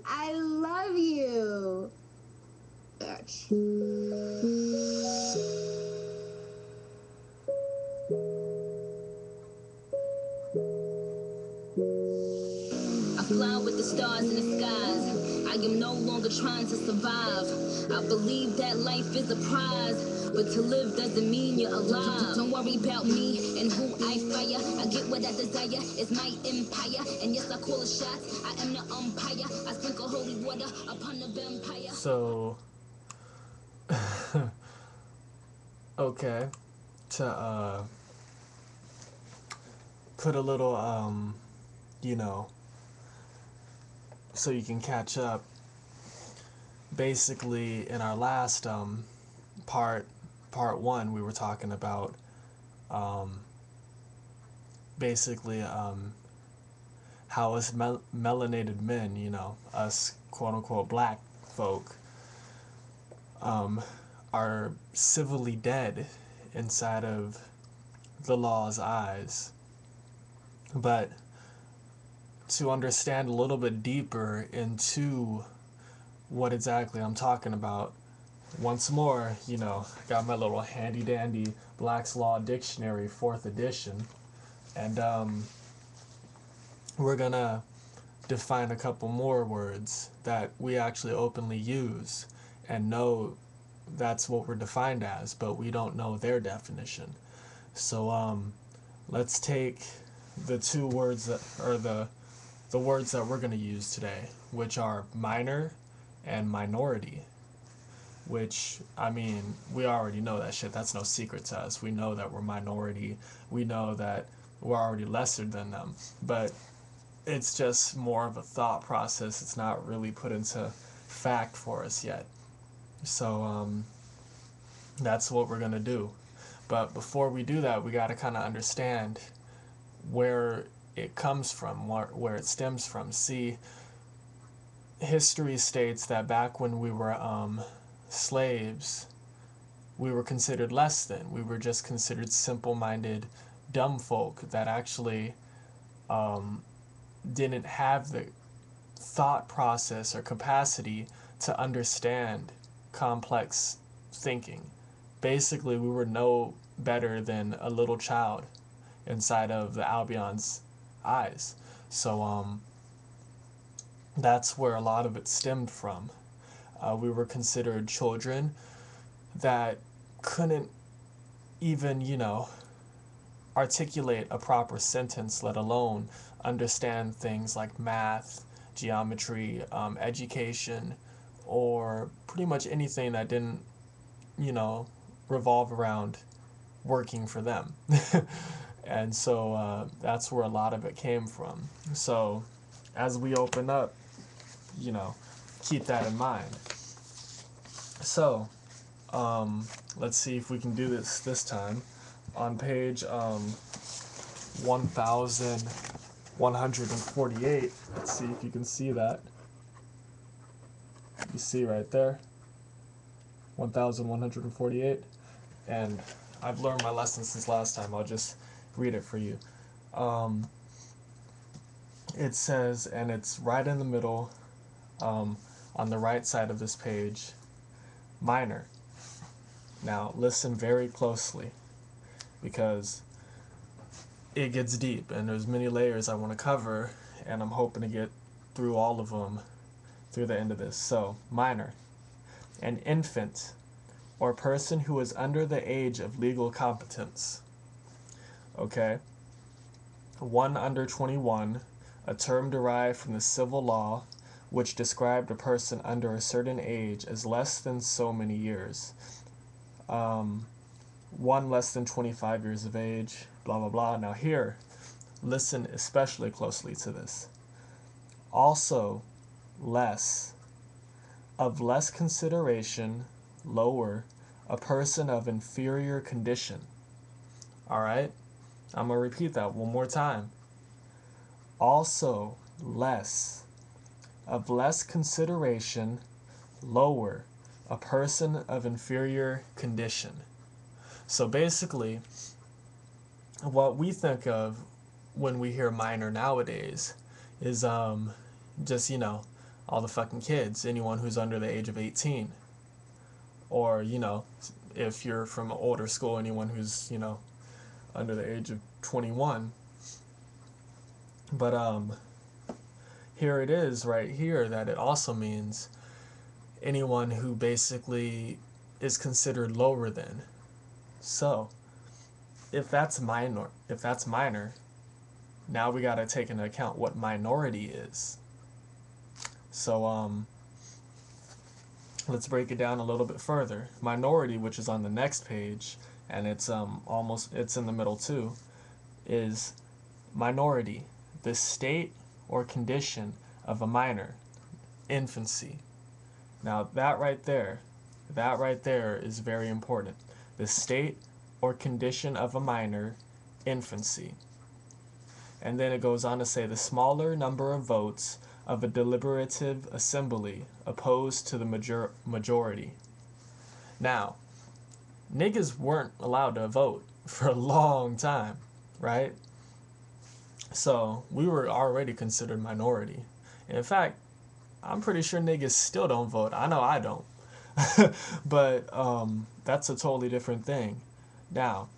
I love you. Bitch. I fly with the stars in the skies. I am no longer trying to survive. I believe that life is a prize, but to live doesn't mean you're alive. Don't worry about me and who I fire. I get what I desire. It's my empire, and yes, I call the shots. I am the umpire. I sprinkle holy water upon the vampire. So, okay, to put a little you know, so you can catch up. Basically, in our last part part one, we were talking about um, basically how us melanated men, you know, us quote unquote black folk, um, are civilly dead inside of the law's eyes. But to understand a little bit deeper into what exactly I'm talking about, once more, you know, I got my little handy dandy Black's Law Dictionary, 4th edition, and we're gonna define a couple more words that we actually openly use and know that's what we're defined as, but we don't know their definition. So let's take the two words that are the words that we're going to use today, which are minor and minority. Which, I mean, we already know that shit. That's no secret to us. We know that we're minority. We know that we're already lesser than them. But it's just more of a thought process. It's not really put into fact for us yet. So that's what we're going to do. But before we do that, we got to kind of understand where it comes from, where it stems from. See, history states that back when we were slaves, we were considered less than. We were just considered simple-minded, dumb folk that actually um, didn't have the thought process or capacity to understand complex thinking. Basically, we were no better than a little child inside of the Albion's eyes. So that's where a lot of it stemmed from. We were considered children that couldn't even, you know, articulate a proper sentence, let alone understand things like math, geometry, education, or pretty much anything that didn't, you know, revolve around working for them. And so that's where a lot of it came from. So as we open up, you know, keep that in mind. So let's see if we can do this time. On page 1148, let's see if you can see that. You see right there, 1148. And I've learned my lesson since last time. I'll just read it for you. It says, and it's right in the middle, on the right side of this page, minor. Now listen very closely, because it gets deep and there's many layers I want to cover, and I'm hoping to get through all of them through the end of this. So, minor. An infant or person who is under the age of legal competence. Okay? One under 21, a term derived from the civil law which described a person under a certain age as less than so many years. One less than 25 years of age, blah, blah, blah. Now here, listen especially closely to this. Also, less. Of less consideration, lower, a person of inferior condition. Alright? I'm going to repeat that one more time. Also, less. Of less consideration, lower, a person of inferior condition. So basically, what we think of when we hear minor nowadays is just, you know, all the fucking kids, anyone who's under the age of 18. Or, if you're from an older school, anyone who's, under the age of 21. But here it is right here that it also means anyone who basically is considered lower than. So, if that's minor, now we got to take into account what minority is. So, let's break it down a little bit further. Minority, which is on the next page, and it's it's in the middle too, is minority, the state or condition of a minor, infancy. Now that right there is very important. The state or condition of a minor, infancy. And then it goes on to say the smaller number of votes of a deliberative assembly opposed to the majority. Now, niggas weren't allowed to vote for a long time, right? So we were already considered minority. In fact, I'm pretty sure niggas still don't vote. I know I don't. But that's a totally different thing. Now,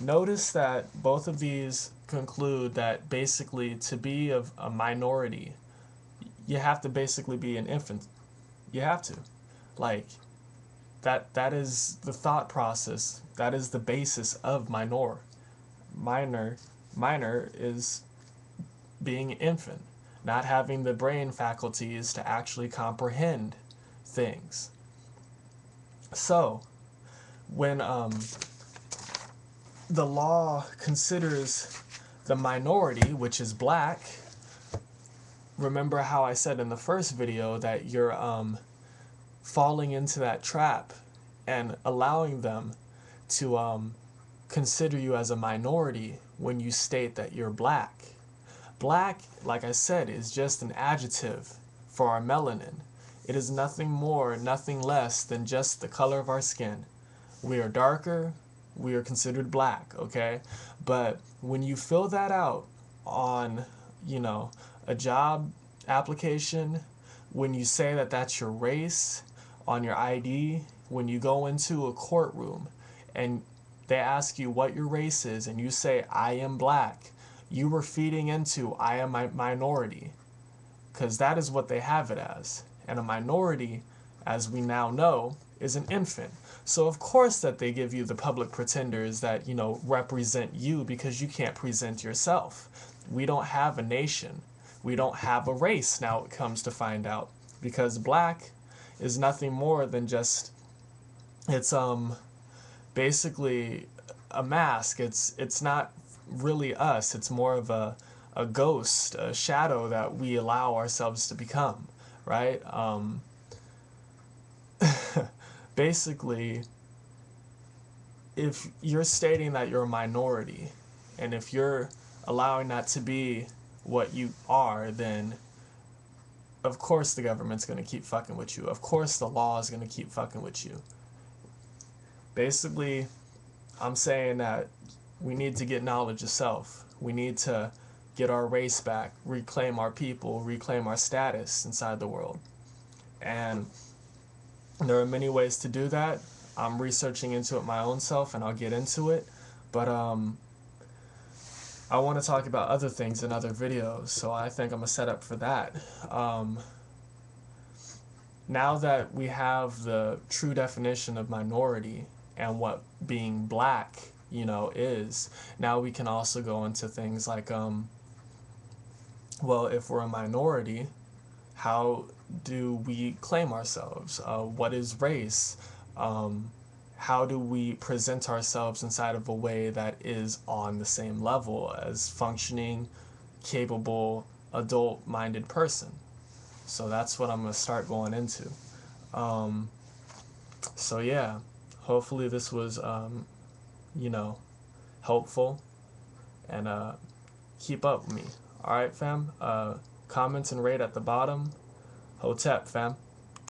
notice that both of these conclude that basically to be of a minority, you have to basically be an infant. You have to. Like, that is the thought process. That is the basis of minor. Minor is being infant, not having the brain faculties to actually comprehend things. So, when the law considers the minority, which is black, remember how I said in the first video that you're falling into that trap and allowing them to consider you as a minority when you state that you're black. Black, like I said, is just an adjective for our melanin. It is nothing more, nothing less than just the color of our skin. We are darker, we are considered black, okay? But when you fill that out on, a job application, when you say that that's your race on your ID, when you go into a courtroom and they ask you what your race is and you say, I am black, you were feeding into I am a minority, because that is what they have it as. And a minority, as we now know, is an infant. So of course that they give you the public pretenders that, represent you because you can't present yourself. We don't have a nation. We don't have a race now it comes to find out, because black is nothing more than just, it's basically a mask. It's not really us. It's more of a ghost, a shadow that we allow ourselves to become, right? Basically, if you're stating that you're a minority, and if you're allowing that to be what you are, then of course the government's going to keep fucking with you. Of course the law is going to keep fucking with you. Basically, I'm saying that we need to get knowledge of self. We need to get our race back, reclaim our people, reclaim our status inside the world. And there are many ways to do that. I'm researching into it my own self, and I'll get into it. But I want to talk about other things in other videos, so I think I'm going to set up for that. Now that we have the true definition of minority and what being black, is, now we can also go into things like, well, if we're a minority, how do we claim ourselves? What is race? How do we present ourselves inside of a way that is on the same level as functioning, capable, adult-minded person? So that's what I'm going to start going into. So yeah, hopefully this was, helpful, and keep up with me. Alright, fam? Comment and rate at the bottom. Hotep, fam.